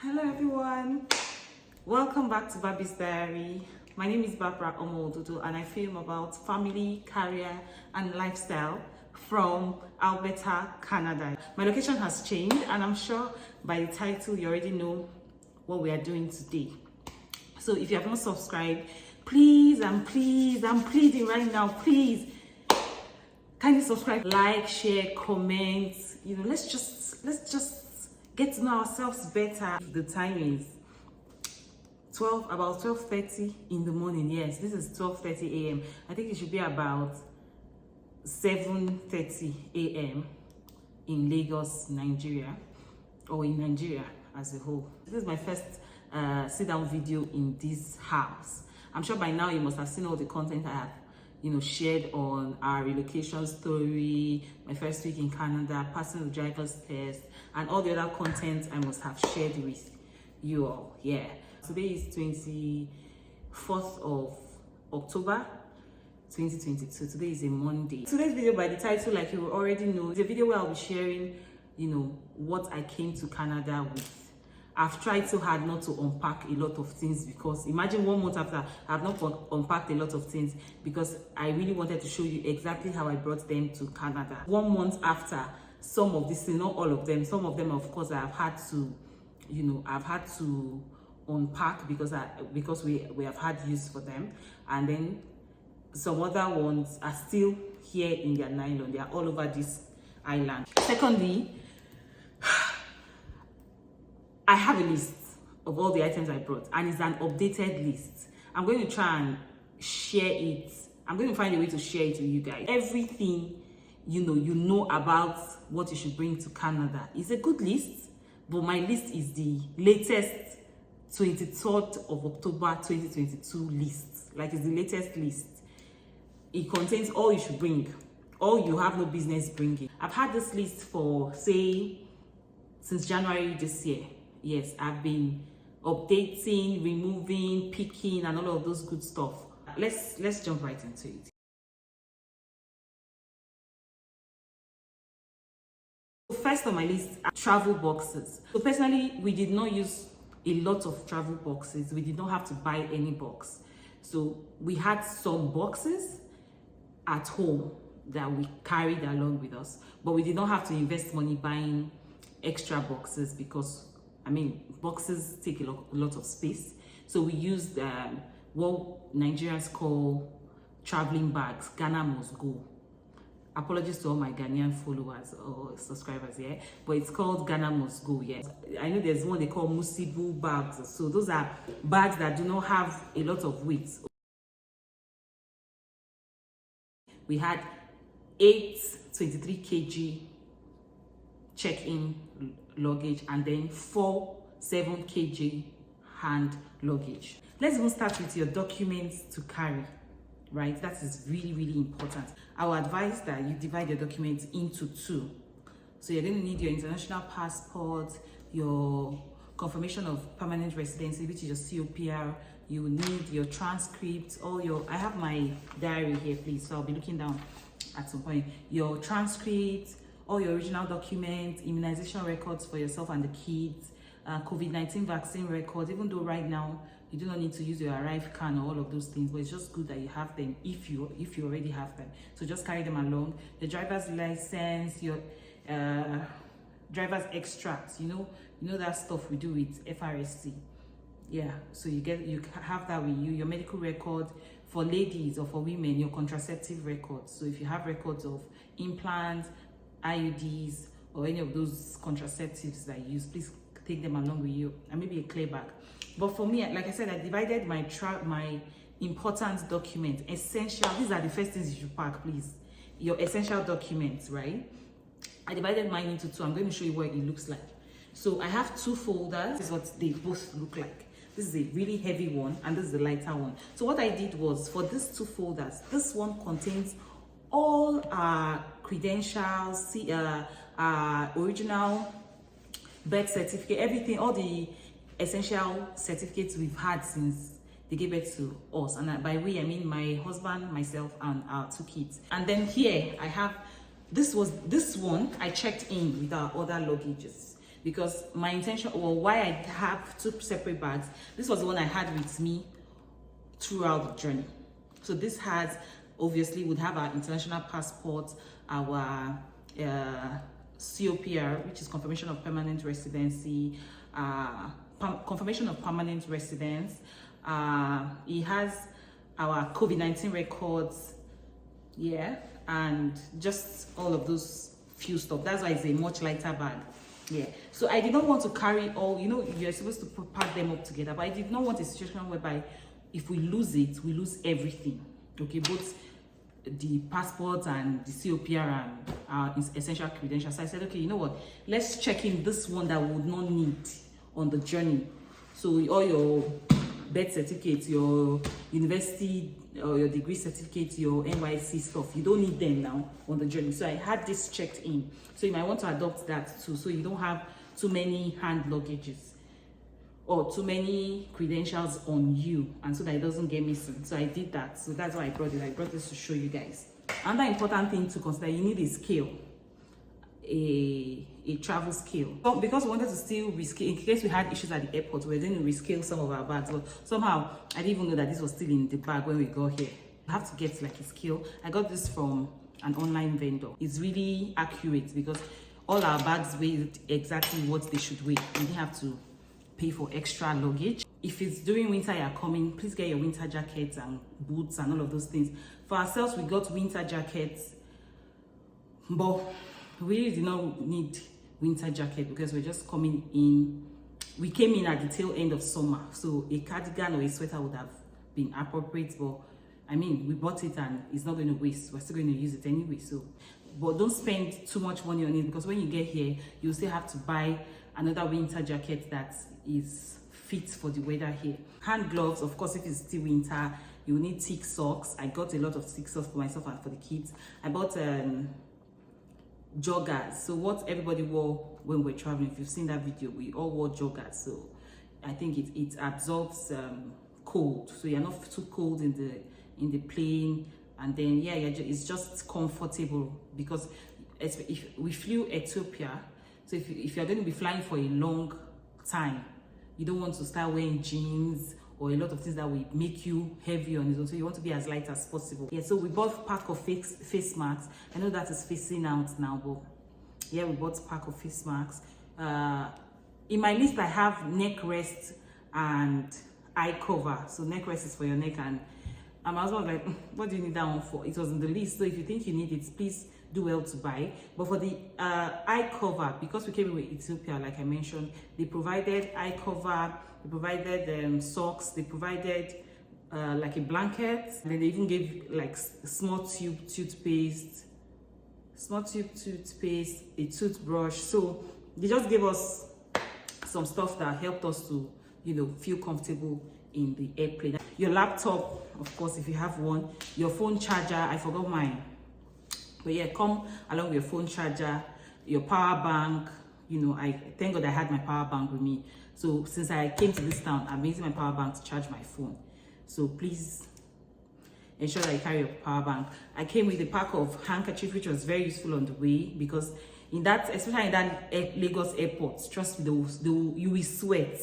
Hello everyone, welcome back to Baby's Diary. My name is Barbara Omododo and I film about family, career and lifestyle from Alberta, Canada. My location has changed and I'm sure by the title you already know what we are doing today. So if you have not subscribed, please, I'm pleading right now, please kindly subscribe, like, share, comment. Let's just get to know ourselves better. The time is about 12:30 in the morning. Yes, this is 12:30 a.m. I think it should be about 7:30 a.m. in Lagos, Nigeria, or in Nigeria as a whole. This is my first sit-down video in this house. I'm sure by now you must have seen all the content I have shared on our relocation story, my first week in Canada, passing the driver's test, and all the other content I must have shared with you all. Yeah. Today is 24th of October 2022. Today is a Monday. Today's video, by the title, like you already know, is a video where I'll be sharing, what I came to Canada with. I've tried so hard not to unpack a lot of things because imagine 1 month after I've not unpacked a lot of things because I really wanted to show you exactly how I brought them to Canada. 1 month after, some of these things, not all of them, some of them of course I've had to unpack because we have had use for them, and then some other ones are still here in their nylon. They are all over this island. Secondly, I have a list of all the items I brought and it's an updated list. I'm going to try and share it. I'm going to find a way to share it with you guys. Everything you know about what you should bring to Canada is a good list, but my list is the latest 23rd of October 2022 list. Like, it's the latest list. It contains all you should bring, all you have no business bringing. I've had this list for, say, since January this year. Yes, I've been updating, removing, picking, and all of those good stuff. Let's jump right into it. First on my list are travel boxes. So personally, we did not use a lot of travel boxes. We did not have to buy any box. So we had some boxes at home that we carried along with us, but we did not have to invest money buying extra boxes because boxes take a lot of space. So we used what Nigerians call traveling bags. Ghana must go. Apologies to all my Ghanaian followers or subscribers, yeah, but it's called Ghana must go. Yeah, I know there's one they call Musibu bags. So those are bags that do not have a lot of weight. We had 8 23 kg check-in luggage and then 4 7 kg hand luggage. Let's even start with your documents to carry, right? That is really important. I would advise that you divide your documents into 2. So you're going to need your international passport, your confirmation of permanent residency, which is your COPR. You will need your transcript, I have my diary here, please, so I'll be looking down at some point. Your transcript, all your original documents, immunization records for yourself and the kids, COVID-19 vaccine records, even though right now you do not need to use your arrive can or all of those things, but it's just good that you have them if you already have them. So just carry them along. The driver's license, your driver's extract, you know that stuff we do with FRSC. Yeah, so you have that with you. Your medical record for ladies or for women, your contraceptive records. So if you have records of implants, IUDs, or any of those contraceptives that you use, please take them along with you, and maybe a clear bag. But for me, like I said, I divided my important documents, essential. These are the first things you should pack, please. Your essential documents, right? I divided mine into 2. I'm going to show you what it looks like. So I have 2 folders. This is what they both look like. This is a really heavy one, and this is the lighter one. So what I did was, for these 2 folders, this one contains all our credentials, original birth certificate, everything, all the essential certificates we've had since they gave birth to us. And by we, I mean my husband, myself, and our 2 kids. And then here I have, this one I checked in with our other luggages. because my intention, or why I have two separate bags, this was the one I had with me throughout the journey. So this has, obviously, would have our international passport, our COPR, which is confirmation of permanent residency, confirmation of permanent residence. It has our COVID-19 records, yeah, and just all of those few stuff. That's why it's a much lighter bag. Yeah, so I did not want to carry all, you know, you're supposed to pack them up together, but I did not want a situation whereby if we lose it, we lose everything. Okay, both the passport and the COPR and our essential credentials. So I said, okay, you know what, let's check in this one that we would not need on the journey. So all your birth certificates, your university or your degree certificate, your NYC stuff, you don't need them now on the journey. So I had this checked in. So you might want to adopt that too, so you don't have too many hand luggages or too many credentials on you, and so that it doesn't get missing. So I did that. So that's why I brought it. I brought this to show you guys. Another important thing to consider, you need a scale, a travel scale. So because we wanted to still rescale, in case we had issues at the airport, we were going to rescale some of our bags. But somehow, I didn't even know that this was still in the bag when we got here. You have to get like a scale. I got this from an online vendor. It's really accurate because all our bags weigh exactly what they should weigh. You didn't have to pay for extra luggage. If it's during winter you're coming, please get your winter jackets and boots and all of those things. For ourselves, we got winter jackets, but we really did not need winter jacket because we're just coming in. We came in at the tail end of summer, so a cardigan or a sweater would have been appropriate, but I mean, we bought it and it's not going to waste. We're still going to use it anyway. So, but don't spend too much money on it, because when you get here, you'll still have to buy another winter jacket that is fit for the weather here. Hand gloves, of course, if it's still winter, you need thick socks. I got a lot of thick socks for myself and for the kids. I bought joggers. So what everybody wore when we're traveling, if you've seen that video, we all wore joggers. So I think it absorbs cold, so you're not too cold in the plane, and then yeah, it's just comfortable, because if we flew Ethiopia, so if you're going to be flying for a long time, you don't want to start wearing jeans or a lot of things that will make you heavy on it. So you want to be as light as possible. Yeah, so we bought a pack of face masks. I know that is facing out now, but yeah, we bought a pack of face masks. In my list, I have neck rest and eye cover. So neck rest is for your neck, and my husband was like, what do you need that one for? It was in the list, so if you think you need it, please do well to buy. But for the eye cover, because we came in with Ethiopia, like I mentioned, they provided eye cover, they provided socks, they provided like a blanket, and then they even gave like small tube toothpaste, a toothbrush. So they just gave us some stuff that helped us to, you know, feel comfortable in the airplane. Your laptop, of course, if you have one. Your phone charger, I forgot mine, but yeah, come along with your phone charger, your power bank. You know, I thank God I had my power bank with me. So since I came to this town, I'm using my power bank to charge my phone. So please ensure that you carry your power bank. I came with a pack of handkerchief, which was very useful on the way, because in that, especially in that Lagos airport, trust me, you will sweat.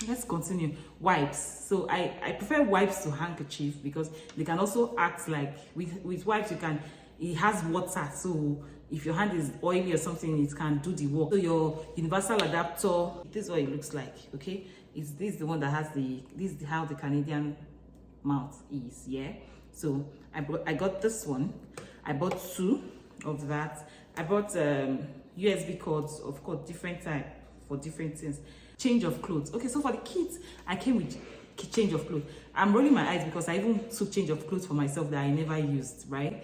Let's continue. Wipes. So I prefer wipes to handkerchief, because they can also act like, with wipes it has water, so if your hand is oily or something, it can do the work. So your universal adapter, this is what it looks like. Okay, this is the one that has this is how the Canadian mouth is. Yeah, so I got this one. I bought two of that. I bought USB cords, of course, different type for different things. Change of clothes. Okay, so for the kids, I came with change of clothes. I'm rolling my eyes because I even took change of clothes for myself that I never used, right?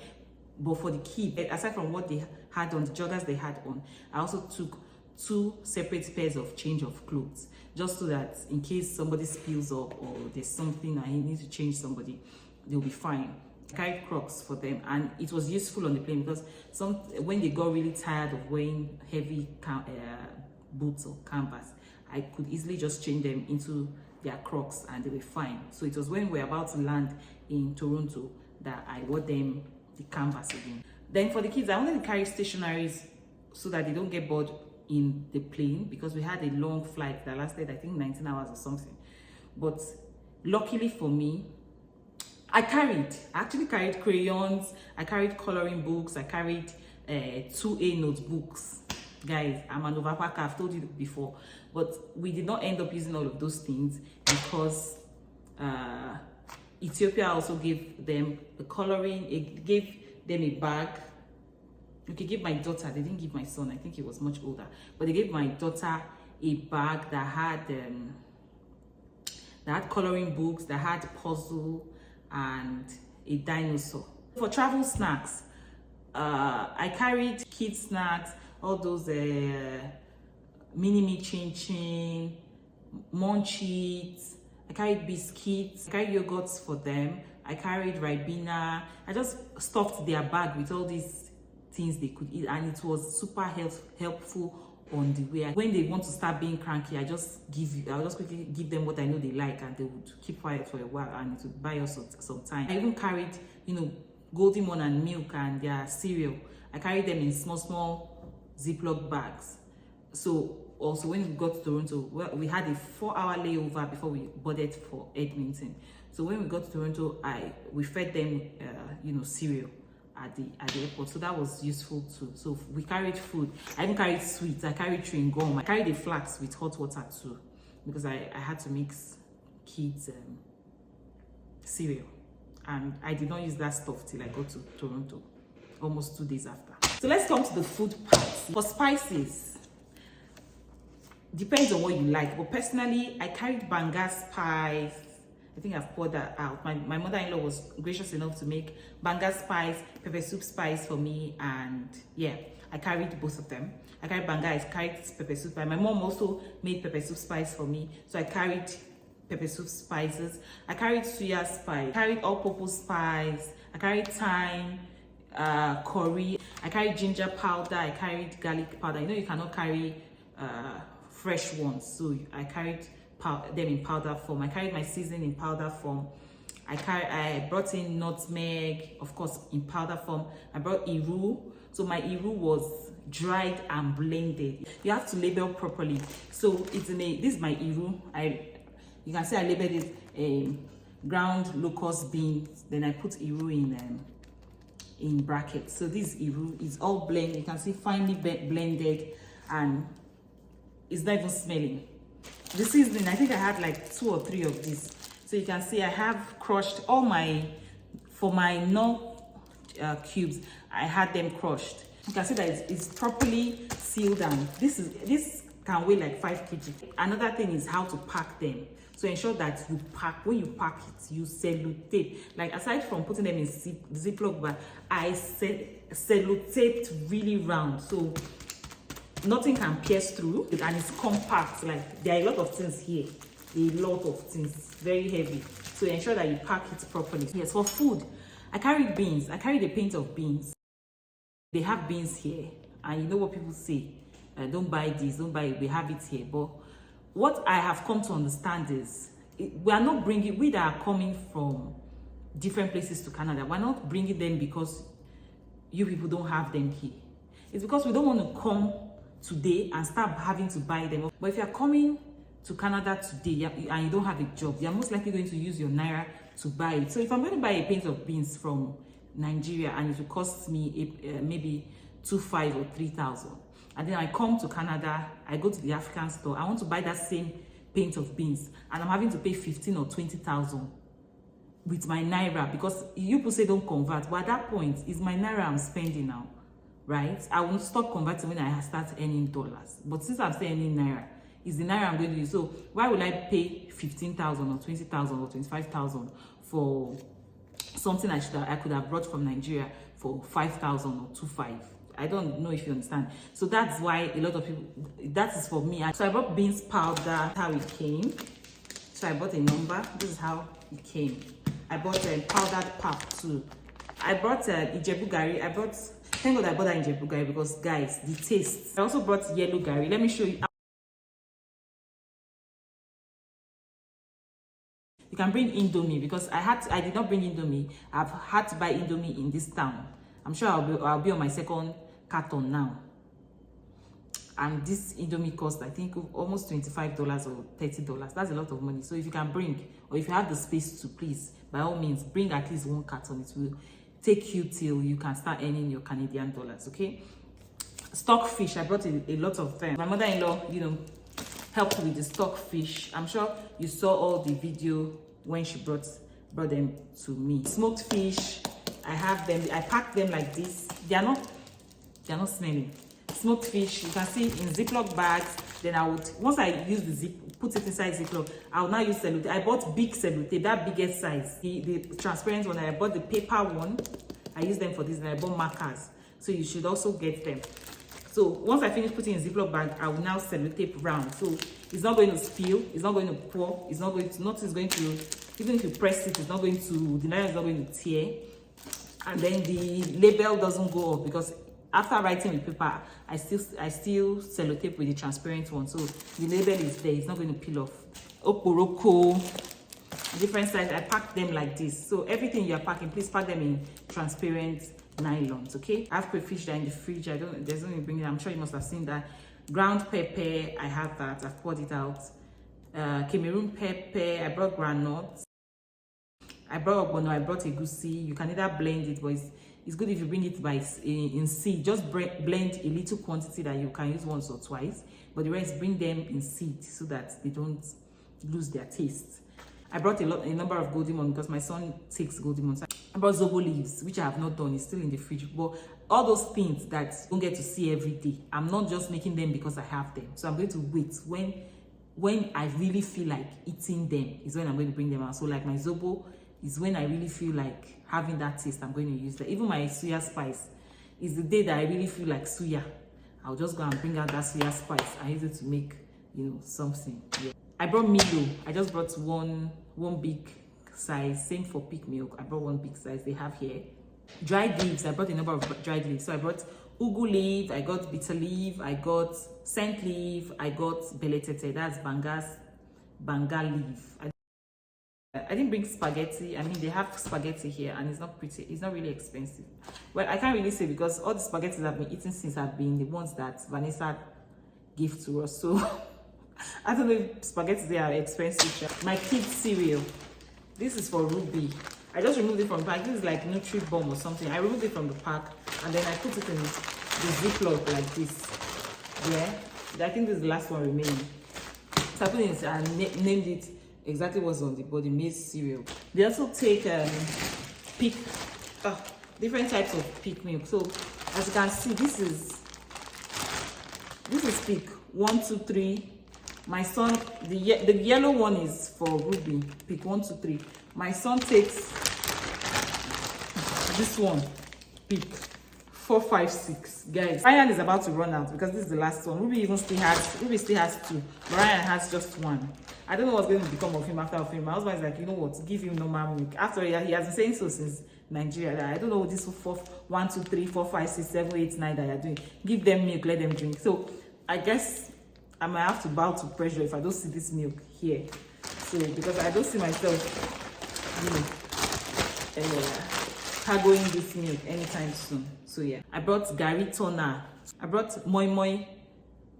But for the kids, aside from what they had on, the joggers they had on, I also took 2 separate pairs of change of clothes, just so that in case somebody spills up or there's something I need to change somebody, they'll be fine. I carried Crocs for them, and it was useful on the plane, because when they got really tired of wearing heavy boots or canvas, I could easily just change them into their Crocs and they were fine. So it was when we were about to land in Toronto that I wore them the canvas again. Then for the kids, I wanted to carry stationaries so that they don't get bored in the plane because we had a long flight that lasted, I think, 19 hours or something. But luckily for me, I actually carried crayons, I carried coloring books, I carried 2A notebooks. Guys, I'm an overpacker, I've told you before. But we did not end up using all of those things because Ethiopia also gave them the coloring, it gave them a bag. Okay, gave my daughter, they didn't give my son, I think he was much older, but they gave my daughter a bag that had coloring books, that had puzzle and a dinosaur. For travel snacks, I carried kids snacks, all those mini-me chin-chin, munchies. I carried biscuits, I carried yogurts for them, I carried Ribena. I just stuffed their bag with all these things they could eat, and it was super helpful on the way. When they want to start being cranky, I'll just quickly give them what I know they like, and they would keep quiet for a while, and it would buy us some time. I even carried, Golden Morn and milk and their cereal. I carried them in small Ziploc bags. So also when we got to Toronto, well, we had a 4-hour layover before we boarded for Edmonton. So when we got to Toronto, we fed them cereal at the airport, so that was useful too. So we carried food. I even carried sweets, I carried chewing gum, I carried a flask with hot water too, because I had to mix kids cereal, and I did not use that stuff till I got to Toronto, almost 2 days after. So let's come to the food part. For spices, depends on what you like, but personally I carried banga spice. I think I've poured that out. My mother-in-law was gracious enough to make banga spice, pepper soup spice for me, and yeah, I carried both of them. I carried banga, I carried pepper soup spice. My mom also made pepper soup spice for me, so I carried pepper soup spices. I carried suya spice, I carried all-purpose spice, I carried thyme, curry, I carried ginger powder, I carried garlic powder. You cannot carry fresh ones, so I carried them in powder form. I carried my seasoning in powder form. I brought in nutmeg, of course, in powder form. I brought iru. So my iru was dried and blended. You have to label properly. So this is my iru. You can see I labeled it ground locust beans. Then I put iru in brackets. So this iru is all blended. You can see finely blended, and it's not even smelling. The seasoning, I think I had like 2 or 3 of these. So you can see I have crushed all for my nut cubes, I had them crushed. You can see that it's properly sealed, and this can weigh like 5 kg. Another thing is how to pack them. So ensure that when you pack it, you sellotaped. Like, aside from putting them in Ziploc bag, I sellotaped really round, so nothing can pierce through, and it's compact. Like, there are a lot of things here, very heavy. So ensure that you pack it properly. Yes, for food, I carried beans. I carried a pint of beans. They have beans here, and you know what people say, don't buy this, don't buy it, we have it here. But what I have come to understand is, we are not bringing, we that are coming from different places to Canada, we're not bringing them because you people don't have them here. It's because we don't want to come today and start having to buy them. But if you're coming to Canada today and you don't have a job, you're most likely going to use your naira to buy it. So if I'm going to buy a pint of beans from Nigeria and it will cost me maybe 2,500 or 3,000, and then I come to Canada, I go to the African store, I want to buy that same pint of beans, and I'm having to pay 15,000 or 20,000 with my naira, because you people say don't convert, but at that point, it's my naira I'm spending now, right? I will stop converting when I start earning dollars. But since I'm still earning naira, it's the naira I'm going to use. So why will I pay 15,000 or 20,000 or 25,000 for something I could have brought from Nigeria for 5,000 or 2,500? I don't know if you understand. So that's why a lot of people, that is for me. So I bought beans powder, how it came. So I bought a number. This is how it came. I bought powdered pap too. I brought Ijebu Gari. Thank God I bought that Ijebu Gari, because guys, the taste. I also brought yellow Gari. Let me show you. You can bring Indomie, because I did not bring Indomie. I've had to buy Indomie in this town. I'm sure I'll be on my second carton now. and this Indomie cost, I think, almost $25 or $30. That's a lot of money. So if you can bring, or if you have the space to, please, by all means, bring at least 1 carton. It will take you till you can start earning your Canadian dollars. Okay. Stock fish, I brought a lot of them. My mother-in-law, you know, helped with the stock fish. I'm sure you saw all the video when she brought them to me. Smoked fish, I have them. I packed them like this. They are not smelling. Smoked fish, you can see in Ziploc bags. Then I would, once I use the zip, put it inside Ziploc, I will now use cellotape. I bought big cellotape, that biggest size, the transparent one. I bought the paper one. I use them for this, and I bought markers. So you should also get them. So once I finish putting in Ziploc bag, I will now sellotape round. So it's not going to spill, it's not going to pour, it's not going to, nothing is going to, even if you press it, it's not going to, the nylon is not going to tear. And then the label doesn't go off, because after writing with paper, I still sellotape with the transparent one. So the label is there, it's not going to peel off. Oporoko, different size. I pack them like this. So everything you're packing, please pack them in transparent nylons. Okay, I have crayfish that in the fridge. There's only bringing. I'm sure you must have seen that. Ground pepper, I have that. I've poured it out. Cameroon pepper, I brought granules. I brought ogbono, I brought egusi. You can either blend it, but it's good if you bring it by in seed. Just blend a little quantity that you can use once or twice, but the rest bring them in seed so that they don't lose their taste. I brought a number of golden mon because my son takes golden mon. I brought zobo leaves, which I have not done. It's still in the fridge. But all those things that you don't get to see every day, I'm not just making them because I have them. So I'm going to wait. When I really feel like eating them is when I'm going to bring them out. So like my zobo is when I really feel like having that taste, I'm going to use that. Even my suya spice is the day that I really feel like suya. I'll just go and bring out that suya spice. I use it to make, you know, something. Yeah. I brought Milo. I just brought one big size. Same for peak milk. I brought one big size. They have here. Dried leaves. I brought a number of dried leaves. So I brought ugu leaf. I got bitter leaf. I got scent leaf. I got beletete. That's banga leaf. I didn't bring spaghetti. I mean, they have spaghetti here, and it's not pretty. It's not really expensive. Well, I can't really say because all the spaghettis I've been eating since have been the ones that Vanessa gave to us. So I don't know if spaghetti they are expensive. My kids cereal. This is for Ruby. I just removed it from the pack. This is like Nutri-Bomb or something. I removed it from the pack and then I put it in the Ziploc like this. Yeah, I think this is the last one remaining. So I put it and named it exactly what's on the body, maize cereal. They also take different types of peak milk. So as you can see, this is peak 1, 2, 3. My son, the yellow one is for Ruby, pick 1, 2, 3. My son takes this one, pick 4, 5, 6. Guys, Ryan is about to run out because this is the last one. Ruby still has 2, but Ryan has just 1. I don't know what's going to become of him after of him. My husband is like, you know what, give him normal milk. After he has been saying so since Nigeria that I don't know this 1, 2, 3, 4, 5, 6, 7, 8, 9 that you're doing. Give them milk, let them drink. So I guess I might have to bow to pressure if I don't see this milk here. So because I don't see myself, you know, cargoing this milk anytime soon. So yeah, I brought Gary toner. I brought moi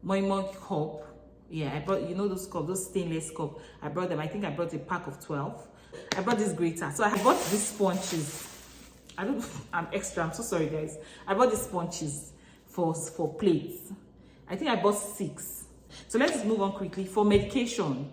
moi cup. Yeah, I brought, you know, those cups, those stainless cup. I brought them. I think I brought a pack of 12. I brought this grater. So I bought these sponges. I'm extra. I'm so sorry, guys. I bought these sponges for plates. I think I bought 6. So let's move on quickly. For medication,